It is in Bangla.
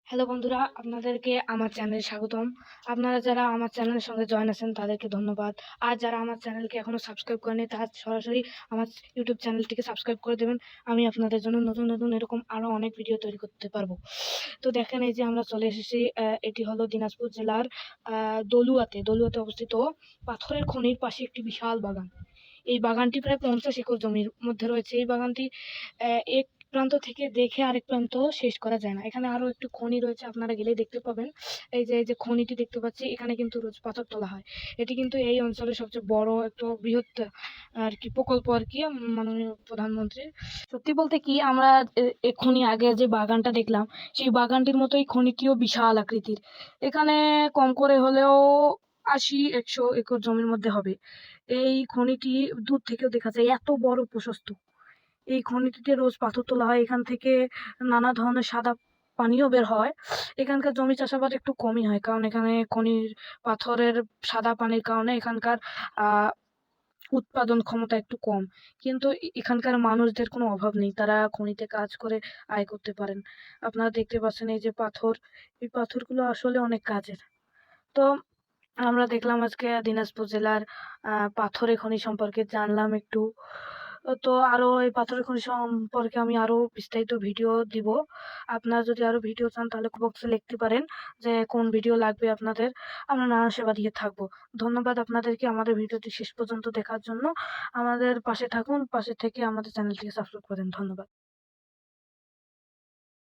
হ্যালো বন্ধুরা, আপনাদেরকে আমার চ্যানেলে স্বাগতম। আপনারা যারা আমার চ্যানেলের সঙ্গে জয়েন আছেন তাদেরকে ধন্যবাদ। আর যারা আমার চ্যানেলকে এখনো সাবস্ক্রাইব করেনি তারা সরাসরি আমার ইউটিউব চ্যানেলটিকে সাবস্ক্রাইব করে দেবেন। আমি আপনাদের জন্য নতুন নতুন এরকম আরও অনেক ভিডিও তৈরি করতে পারবো। তো দেখেন, এই যে আমরা চলে এসেছি, এটি হলো দিনাজপুর জেলার দলুয়াতে অবস্থিত পাথরের খনির পাশে একটি বিশাল বাগান। এই বাগানটি প্রায় 50 একর জমির মধ্যে রয়েছে। এই বাগানটি এক প্রান্ত থেকে দেখে আরেক প্রান্ত শেষ করা যায় না। এখানে আরো একটু খনি রয়েছে, আপনারা গেলেই দেখতে পাবেন। এই যে খনিটি দেখতে পাচ্ছি, এখানে কিন্তু রোজ পাথর তোলা হয়। এটি কিন্তু এই অঞ্চলের সবচেয়ে বড় একটা বৃহৎ আর কি প্রকল্প আর কি, মাননীয় প্রধানমন্ত্রীর। সত্যি বলতে কি, আমরা এক্ষুনি আগে যে বাগানটা দেখলাম, সেই বাগানটির মতোই খনিটিও বিশাল আকৃতির। এখানে কম করে হলেও 80-100 একর জমির মধ্যে হবে। এই খনিটি দূর থেকেও দেখা যায় এত বড় প্রশস্ত। এই খনিটিতে রোজ পাথর তোলা হয়। এখান থেকে নানা ধরনের সাদা পানিও বের হয়। এখানকার জমি চাষাবাদ একটু কমই হয়, কারণ এখানে খনির পাথরের সাদা পানির কারণে এখানকার আহ উৎপাদন ক্ষমতা একটু কম। কিন্তু এখানকার মানুষদের কোনো অভাব নেই, তারা খনিতে কাজ করে আয় করতে পারেন। আপনারা দেখতে পাচ্ছেন এই যে পাথর, এই পাথরগুলো আসলে অনেক কাজের। তো আমরা দেখলাম আজকে দিনাজপুর জেলার পাথরের খনি সম্পর্কে জানলাম একটু। তো আরো এই পাথরের খনি সম্পর্কে আমি আরো বিস্তারিত ভিডিও দিব। আপনারা যদি আরো ভিডিও চান তাহলে বক্সে লিখতে পারেন যে কোন ভিডিও লাগবে আপনাদের। আমরা নানা সেবা দিয়ে থাকবো। ধন্যবাদ আপনাদেরকে আমাদের ভিডিওটি শেষ পর্যন্ত দেখার জন্য। আমাদের পাশে থাকুন, পাশে থেকে আমাদের চ্যানেলটিকে সাবস্ক্রাইব করেন। ধন্যবাদ।